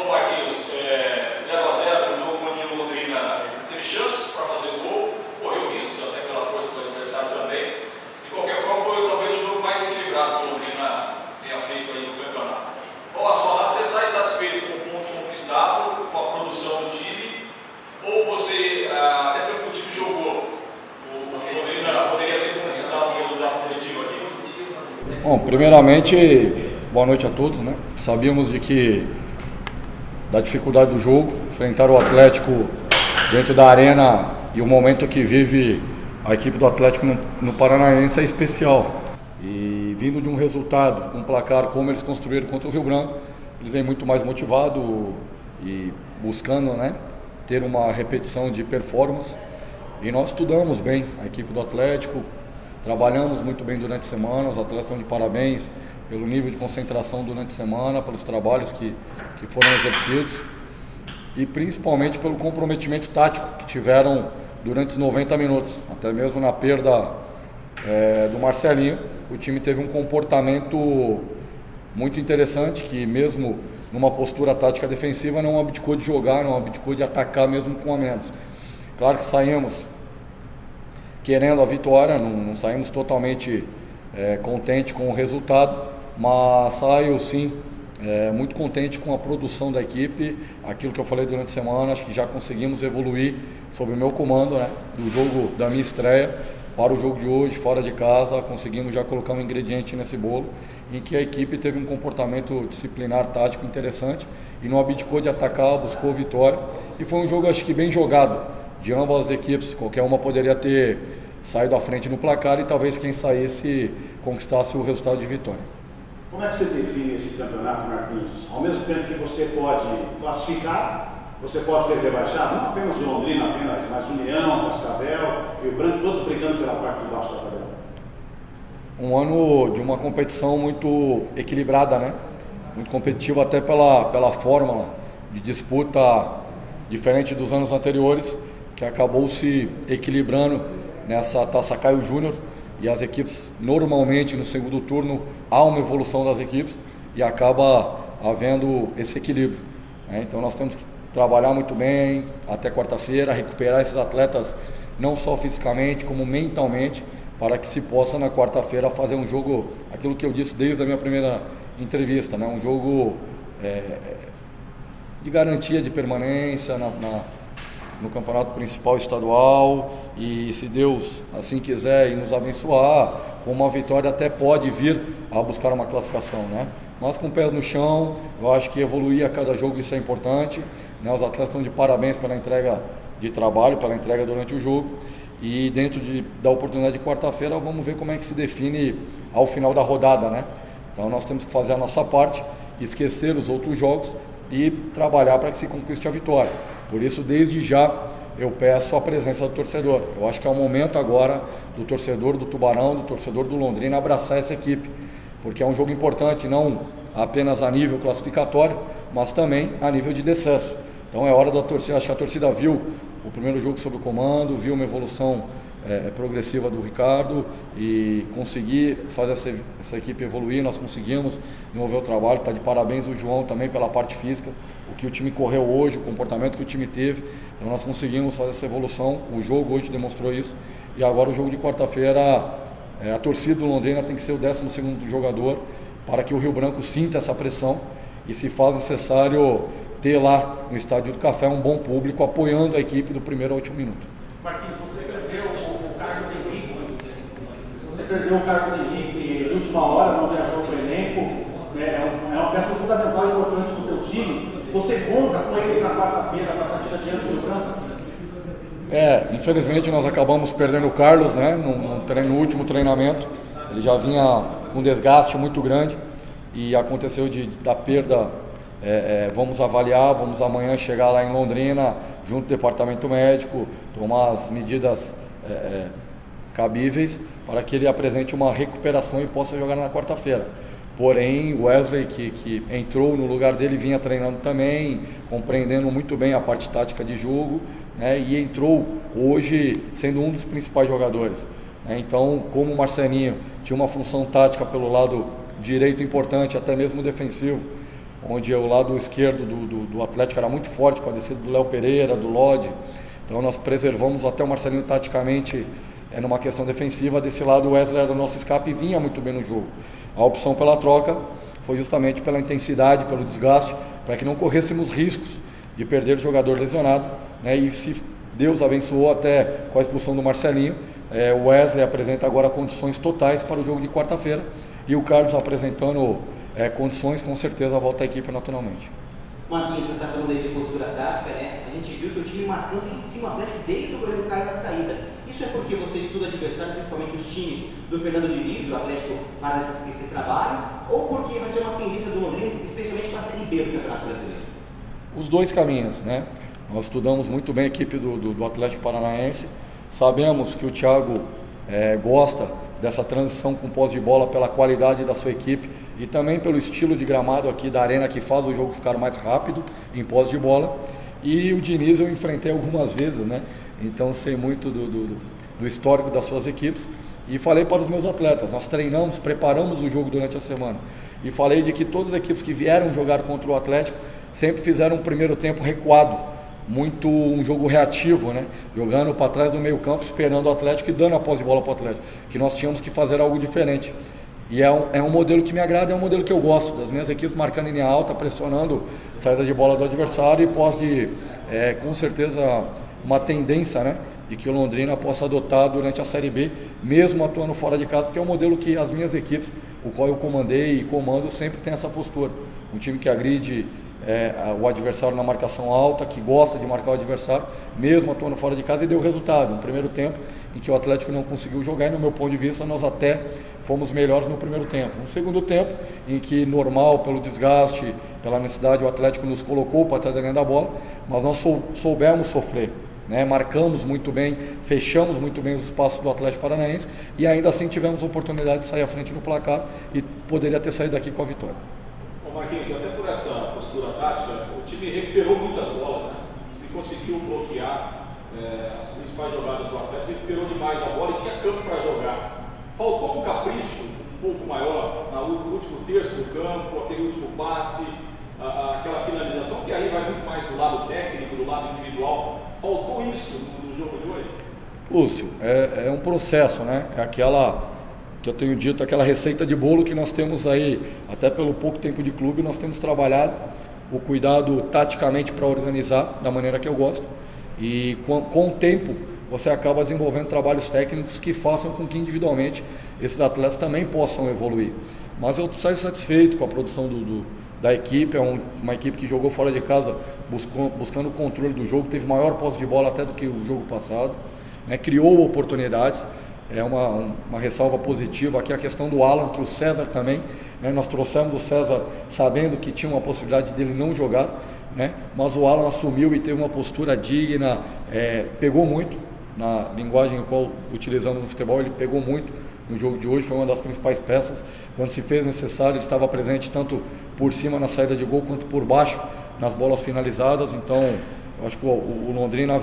Bom, Marquinhos, 0-0 no jogo onde o Londrina teve chances para fazer o gol, correu riscos até pela força do adversário também. De qualquer forma, foi talvez o jogo mais equilibrado que o Londrina tenha feito aí no campeonato. Bom, a sua análise, você está insatisfeito com o ponto conquistado, com a produção do time, ou você, até pelo que o time jogou, o Londrina poderia ter conquistado um resultado positivo aqui? Bom, primeiramente, boa noite a todos, né? Sabíamos da dificuldade do jogo, enfrentar o Atlético dentro da arena e o momento que vive a equipe do Atlético no Paranaense é especial. E vindo de um resultado, um placar como eles construíram contra o Rio Branco, eles vêm muito mais motivados e buscando, né, ter uma repetição de performance. E nós estudamos bem a equipe do Atlético, trabalhamos muito bem durante a semana, os atletas estão de parabéns pelo nível de concentração durante a semana, pelos trabalhos que foram exercidos e principalmente pelo comprometimento tático que tiveram durante os 90 minutos. Até mesmo na perda do Marcelinho, o time teve um comportamento muito interessante, que mesmo numa postura tática defensiva não abdicou de jogar, não abdicou de atacar mesmo com a menos. Claro que saímos querendo a vitória, não saímos totalmente contente com o resultado, mas saio sim muito contente com a produção da equipe, aquilo que eu falei durante a semana. Acho que já conseguimos evoluir sob o meu comando, né, do jogo da minha estreia para o jogo de hoje, fora de casa. Conseguimos já colocar um ingrediente nesse bolo, em que a equipe teve um comportamento disciplinar, tático interessante e não abdicou de atacar, buscou vitória. E foi um jogo, acho que bem jogado, de ambas as equipes. Qualquer uma poderia ter saído à frente no placar e talvez quem saísse conquistasse o resultado de vitória. Como é que você define esse campeonato, Marquinhos? Ao mesmo tempo que você pode classificar, você pode ser rebaixado, não apenas o Londrina, mas União, Cascavel e o Branco, todos brigando pela parte de baixo da tabela. Um ano de uma competição muito equilibrada, né? Muito competitiva até pela fórmula de disputa diferente dos anos anteriores, que acabou se equilibrando nessa Taça Caio Júnior, e as equipes normalmente no segundo turno há uma evolução das equipes e acaba havendo esse equilíbrio, né? Então nós temos que trabalhar muito bem até quarta-feira, recuperar esses atletas não só fisicamente como mentalmente, para que se possa na quarta-feira fazer um jogo, aquilo que eu disse desde a minha primeira entrevista, né? Um jogo de garantia de permanência no campeonato principal estadual, e se Deus assim quiser e nos abençoar, com uma vitória até pode vir a buscar uma classificação, né? Mas com pés no chão, eu acho que evoluir a cada jogo, isso é importante, né? Os atletas estão de parabéns pela entrega de trabalho, pela entrega durante o jogo, e dentro da oportunidade de quarta-feira vamos ver como é que se define ao final da rodada, né? Então nós temos que fazer a nossa parte, esquecer os outros jogos e trabalhar para que se conquiste a vitória. Por isso, desde já, eu peço a presença do torcedor. Eu acho que é o momento agora do torcedor do Tubarão, do torcedor do Londrina abraçar essa equipe, porque é um jogo importante, não apenas a nível classificatório, mas também a nível de descenso. Então é hora da torcida. Acho que a torcida viu o primeiro jogo sob o comando, viu uma evolução progressiva do Ricardo e conseguir fazer essa equipe evoluir. Nós conseguimos desenvolver o trabalho. Está de parabéns o João também pela parte física, o que o time correu hoje, o comportamento que o time teve. Então nós conseguimos fazer essa evolução. O jogo hoje demonstrou isso, e agora o jogo de quarta-feira, a torcida do Londrina tem que ser o 12º jogador para que o Rio Branco sinta essa pressão, e se faz necessário ter lá no Estádio do Café um bom público apoiando a equipe do primeiro ao último minuto. Marquinhos, você perdeu o Carlos Henrique de última hora, não viajou para o elenco, é uma peça fundamental e importante para o teu time. Você conta com ele na quarta-feira para a partida diante do Rio Branco? Infelizmente nós acabamos perdendo o Carlos, né, no último treinamento. Ele já vinha com um desgaste muito grande e aconteceu da perda. Vamos avaliar, vamos amanhã chegar lá em Londrina, junto ao departamento médico, tomar as medidas cabíveis para que ele apresente uma recuperação e possa jogar na quarta-feira. Porém, o Wesley, que entrou no lugar dele, vinha treinando também, compreendendo muito bem a parte tática de jogo, né, e entrou hoje sendo um dos principais jogadores, né? Então, como o Marcelinho tinha uma função tática pelo lado direito importante, até mesmo defensivo, onde o lado esquerdo do Atlético era muito forte, com a descida do Léo Pereira, do Lodi. Então nós preservamos até o Marcelinho taticamente numa questão defensiva. Desse lado o Wesley era o nosso escape e vinha muito bem no jogo. A opção pela troca foi justamente pela intensidade, pelo desgaste, para que não corrêssemos riscos de perder o jogador lesionado, né? E se Deus abençoou até com a expulsão do Marcelinho, o Wesley apresenta agora condições totais para o jogo de quarta-feira, e o Carlos apresentando condições, com certeza volta à equipe naturalmente. Marquinhos, você está falando aí de postura tática, né? A gente viu que o time marcando em cima do Atlético desde o goleiro Caio na saída. Isso é porque você estuda adversário, principalmente os times do Fernando Diniz, o Atlético faz esse trabalho, ou porque vai ser uma tendência do Londrina, especialmente para a Série B do Campeonato Brasileiro? Os dois caminhos, né? Nós estudamos muito bem a equipe do Atlético Paranaense, sabemos que o Thiago gosta dessa transição com posse de bola pela qualidade da sua equipe e também pelo estilo de gramado aqui da arena, que faz o jogo ficar mais rápido em posse de bola. E o Diniz eu enfrentei algumas vezes, né? Então sei muito do histórico das suas equipes, e falei para os meus atletas, nós treinamos, preparamos o jogo durante a semana, e falei de que todas as equipes que vieram jogar contra o Atlético sempre fizeram um primeiro tempo recuado, muito um jogo reativo, né? Jogando para trás do meio campo, esperando o Atlético e dando a posse de bola para o Atlético, que nós tínhamos que fazer algo diferente. E é um modelo que me agrada, é um modelo que eu gosto, das minhas equipes marcando em linha alta, pressionando saída de bola do adversário, e pode, com certeza, uma tendência, né, de que o Londrina possa adotar durante a Série B, mesmo atuando fora de casa, porque é um modelo que as minhas equipes, o qual eu comandei e comando, sempre tem essa postura. Um time que agride o adversário na marcação alta, que gosta de marcar o adversário, mesmo atuando fora de casa, e deu resultado. Um primeiro tempo em que o Atlético não conseguiu jogar, e no meu ponto de vista nós até fomos melhores no primeiro tempo. Um segundo tempo em que, normal, pelo desgaste, pela necessidade, o Atlético nos colocou para trás da linha da bola, mas nós soubemos sofrer, né? Marcamos muito bem, fechamos muito bem os espaços do Atlético Paranaense, e ainda assim tivemos a oportunidade de sair à frente no placar e poderia ter saído daqui com a vitória. Marquinhos, até por essa postura tática, o time recuperou muitas bolas, né? E conseguiu bloquear as principais jogadas do Atlético, recuperou demais a bola e tinha campo para jogar. Faltou um capricho um pouco maior no último terço do campo, aquele último passe, aquela finalização, que aí vai muito mais do lado técnico, do lado individual. Faltou isso no jogo de hoje? Lúcio, é um processo, né? É aquela que eu tenho dito, aquela receita de bolo que nós temos aí, até pelo pouco tempo de clube, nós temos trabalhado o cuidado taticamente para organizar da maneira que eu gosto, e com o tempo você acaba desenvolvendo trabalhos técnicos que façam com que individualmente esses atletas também possam evoluir. Mas eu saio satisfeito com a produção da equipe. É uma equipe que jogou fora de casa buscando o controle do jogo, teve maior posse de bola até do que o jogo passado, né? Criou oportunidades. É uma ressalva positiva aqui a questão do Alan, que o César também, né? Nós trouxemos o César sabendo que tinha uma possibilidade dele não jogar, né? Mas o Alan assumiu e teve uma postura digna, pegou muito, na linguagem qual utilizamos no futebol, ele pegou muito no jogo de hoje, foi uma das principais peças. Quando se fez necessário, ele estava presente tanto por cima na saída de gol, quanto por baixo nas bolas finalizadas. Então, eu acho que o Londrina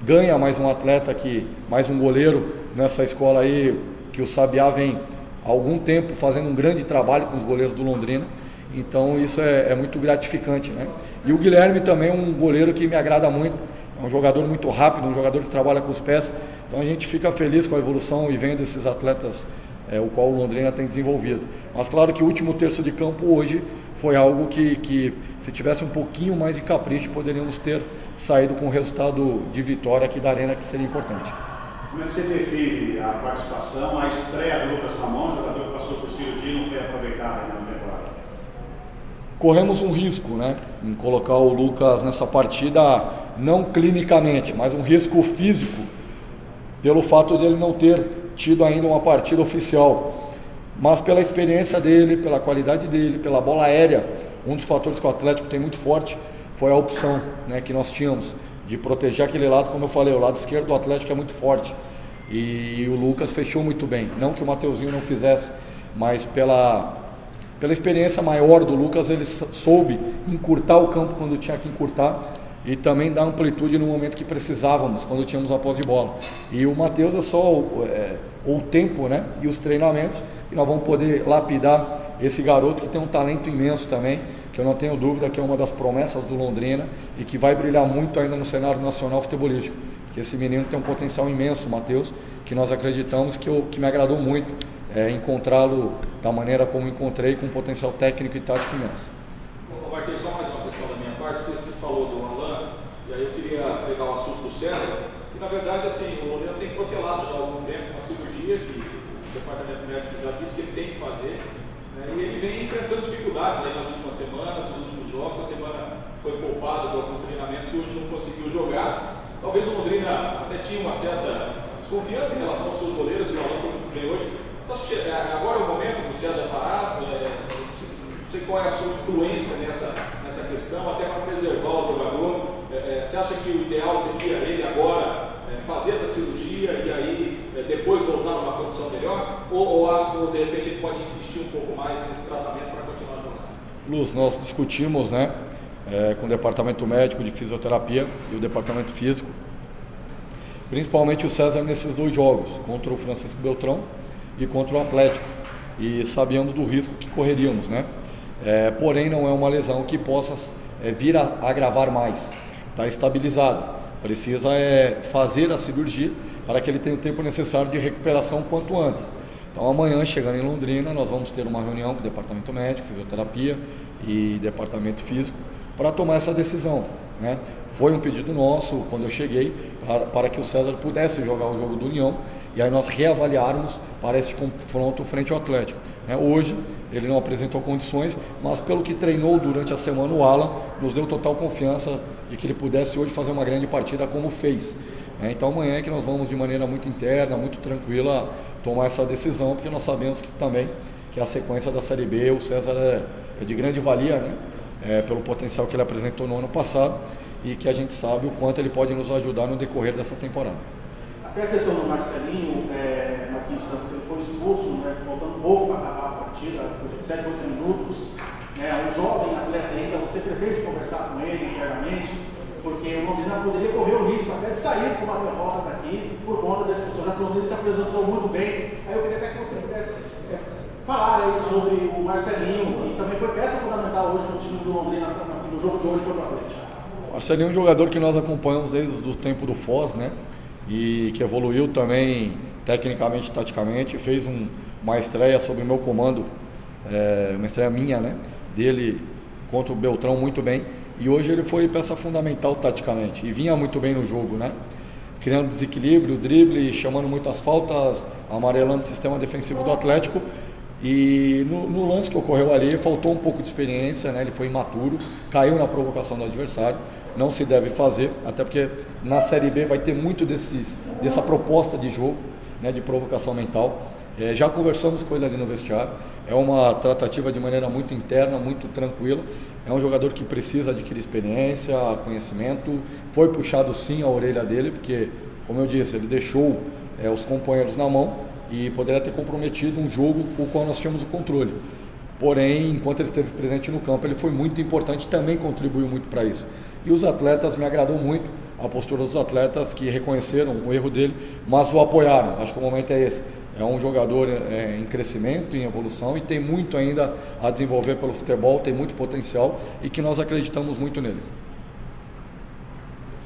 ganha mais um atleta aqui, mais um goleiro nessa escola aí, que o Sabiá vem há algum tempo fazendo um grande trabalho com os goleiros do Londrina. Então isso é muito gratificante, né? E o Guilherme também é um goleiro que me agrada muito, é um jogador muito rápido, um jogador que trabalha com os pés. Então a gente fica feliz com a evolução e vendo esses atletas, o qual o Londrina tem desenvolvido. Mas claro que o último terço de campo hoje foi algo que se tivesse um pouquinho mais de capricho, poderíamos ter saído com o resultado de vitória aqui da Arena, que seria importante. Como é que você define a participação, a estreia do Lucas Ramon, jogador que passou por cirurgia e não foi aproveitado ainda na temporada? Corremos um risco, né, em colocar o Lucas nessa partida, não clinicamente, mas um risco físico, pelo fato dele não ter tido ainda uma partida oficial. Mas pela experiência dele, pela qualidade dele, pela bola aérea, um dos fatores que o Atlético tem muito forte foi a opção, né, que nós tínhamos de proteger aquele lado. Como eu falei, o lado esquerdo do Atlético é muito forte, e o Lucas fechou muito bem. Não que o Mateuzinho não fizesse, mas pela experiência maior do Lucas, ele soube encurtar o campo quando tinha que encurtar, e também dar amplitude no momento que precisávamos, quando tínhamos a posse de bola. E o Matheus é só o tempo, né, e os treinamentos, e nós vamos poder lapidar esse garoto que tem um talento imenso também, que eu não tenho dúvida que é uma das promessas do Londrina e que vai brilhar muito ainda no cenário nacional futebolístico, porque esse menino tem um potencial imenso, o Matheus, que nós acreditamos que me agradou muito encontrá-lo da maneira como encontrei, com um potencial técnico e tático imenso. Marquinhos, só mais uma questão da minha parte. Você falou do Alan, e aí eu queria pegar o assunto do César, que na verdade assim, o Londrina tem protelado já há algum tempo uma cirurgia que o departamento médico já disse que ele tem que fazer, né, e ele vem enfrentando dificuldades aí nas últimas semanas, nos últimos jogos. Essa semana foi poupado de alguns treinamentos e hoje não conseguiu jogar. Talvez o Londrina até tinha uma certa desconfiança em relação aos seus goleiros, e o Alan foi muito bem hoje. Você acha que agora é o momento que o César parar? Não sei qual é a sua influência nessa questão, até para preservar o jogador. Você acha que o ideal seria ele agora fazer essa cirurgia e aí depois voltar numa condição melhor? Ou acha que de repente ele pode insistir um pouco mais nesse tratamento para continuar jogando? Luz, nós discutimos, né, com o departamento médico de fisioterapia e o departamento físico, principalmente o César nesses 2 jogos, contra o Francisco Beltrão e contra o Atlético, e sabíamos do risco que correríamos, né? Porém não é uma lesão que possa vir a agravar mais, está estabilizado, precisa fazer a cirurgia para que ele tenha o tempo necessário de recuperação quanto antes. Então amanhã, chegando em Londrina, nós vamos ter uma reunião com o departamento médico, fisioterapia e departamento físico para tomar essa decisão, né? Foi um pedido nosso, quando eu cheguei, para que o César pudesse jogar o jogo do União e aí nós reavaliarmos para esse confronto frente ao Atlético. Hoje ele não apresentou condições, mas pelo que treinou durante a semana, o Alan nos deu total confiança de que ele pudesse hoje fazer uma grande partida como fez. Então amanhã é que nós vamos de maneira muito interna, muito tranquila, tomar essa decisão, porque nós sabemos que também que a sequência da Série B, o César é de grande valia, né? Pelo potencial que ele apresentou no ano passado e que a gente sabe o quanto ele pode nos ajudar no decorrer dessa temporada. Até a questão do Marcelinho, Marquinhos Santos, ele foi expulso, né, faltando pouco para acabar a partida, 7, 8 minutos, um jovem atleta ainda, você pretende conversar com ele internamente, porque o Londrina poderia correr o risco até de sair com uma derrota daqui por conta da expulsão, já que o Londrina se apresentou muito bem. Aí eu queria até que você pudesse falar aí sobre o Marcelinho, que também foi peça fundamental hoje no time do Londrina, no jogo de hoje contra o Atlético. Marcelinho é um jogador que nós acompanhamos desde o tempo do Foz, né? E que evoluiu também tecnicamente e taticamente, fez uma estreia sob o meu comando, uma estreia minha, né? Dele contra o Beltrão muito bem, e hoje ele foi peça fundamental taticamente, e vinha muito bem no jogo, né? Criando desequilíbrio, drible, chamando muitas faltas, amarelando o sistema defensivo do Atlético. E no lance que ocorreu ali, faltou um pouco de experiência, né? Ele foi imaturo, caiu na provocação do adversário, não se deve fazer, até porque na Série B vai ter muito dessa proposta de jogo, né? De provocação mental. Já conversamos com ele ali no vestiário, é uma tratativa de maneira muito interna, muito tranquila, é um jogador que precisa adquirir experiência, conhecimento, foi puxado sim a orelha dele, porque, como eu disse, ele deixou os companheiros na mão, e poderia ter comprometido um jogo com o qual nós tínhamos o controle. Porém, enquanto ele esteve presente no campo, ele foi muito importante, também contribuiu muito para isso. E os atletas, me agradou muito a postura dos atletas que reconheceram o erro dele, mas o apoiaram. Acho que o momento é esse. É um jogador em crescimento, em evolução, e tem muito ainda a desenvolver pelo futebol, tem muito potencial e que nós acreditamos muito nele.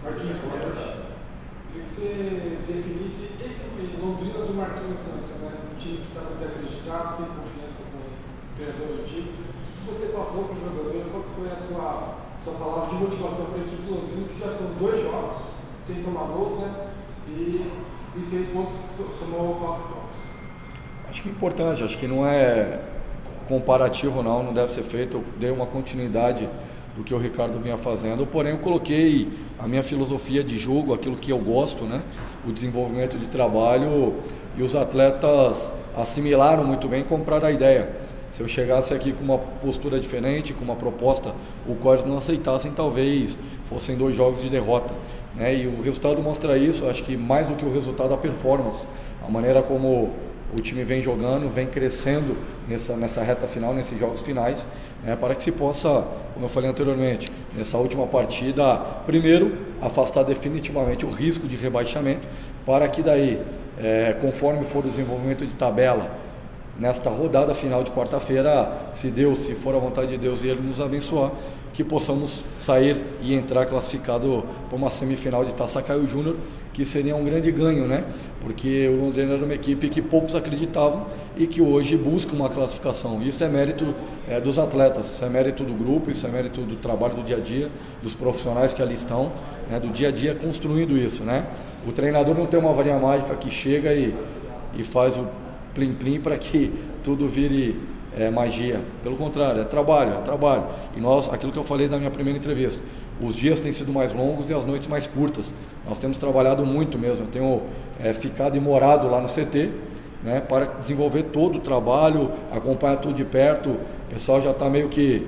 Marquinhos, queria que você definisse esse Londrina do Marquinhos Santos, né? Um time que está desacreditado, sem confiança com o treinador antigo. O que você passou para os jogadores? Qual foi a sua palavra de motivação para a equipe do Londrina, que já são 2 jogos sem tomar gols, né? E 6 pontos somou 4 pontos. Acho que é importante, acho que não é comparativo não deve ser feito. Eu dei uma continuidade do que o Ricardo vinha fazendo, porém eu coloquei a minha filosofia de jogo, aquilo que eu gosto, né? O desenvolvimento de trabalho, e os atletas assimilaram muito bem e compraram a ideia. Se eu chegasse aqui com uma postura diferente, com uma proposta, o qual eles não aceitassem, talvez fossem 2 jogos de derrota, né? E o resultado mostra isso. Acho que mais do que o resultado, a performance, a maneira como o time vem jogando, vem crescendo nessa reta final, nesses jogos finais, né, para que se possa, como eu falei anteriormente, nessa última partida, primeiro, afastar definitivamente o risco de rebaixamento, para que daí, conforme for o desenvolvimento de tabela, nesta rodada final de quarta-feira, se for a vontade de Deus e Ele nos abençoar, que possamos sair e entrar classificado para uma semifinal de Taça Caio Júnior, que seria um grande ganho, né? Porque o Londrina era uma equipe que poucos acreditavam e que hoje busca uma classificação. Isso é mérito dos atletas, isso é mérito do grupo, isso é mérito do trabalho do dia a dia, dos profissionais que ali estão, né? Do dia a dia construindo isso, né? O treinador não tem uma varinha mágica que chega e faz o plim-plim para que tudo vire magia. Pelo contrário, é trabalho. E nós, aquilo que eu falei na minha primeira entrevista, os dias têm sido mais longos e as noites mais curtas. Nós temos trabalhado muito mesmo. Eu tenho ficado e morado lá no CT, né, para desenvolver todo o trabalho, acompanhar tudo de perto. O pessoal já está meio que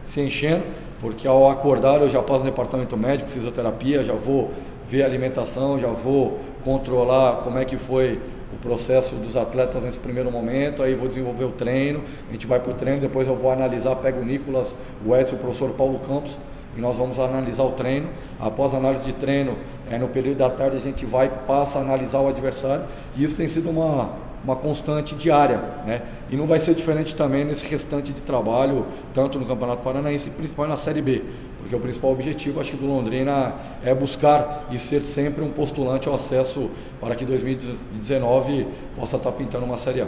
se enchendo, porque ao acordar eu já passo no departamento médico, fisioterapia, já vou ver a alimentação, já vou controlar como é que foi o processo dos atletas nesse primeiro momento, aí vou desenvolver o treino, a gente vai para o treino, depois eu vou analisar, pego o Nicolas, o Edson, o professor Paulo Campos, e nós vamos analisar o treino. Após a análise de treino, no período da tarde a gente passa a analisar o adversário, e isso tem sido uma constante diária, né? E não vai ser diferente também nesse restante de trabalho, tanto no Campeonato Paranaense, principalmente na Série B, porque o principal objetivo, acho que do Londrina, é buscar e ser sempre um postulante ao acesso para que 2019 possa estar pintando uma Série A.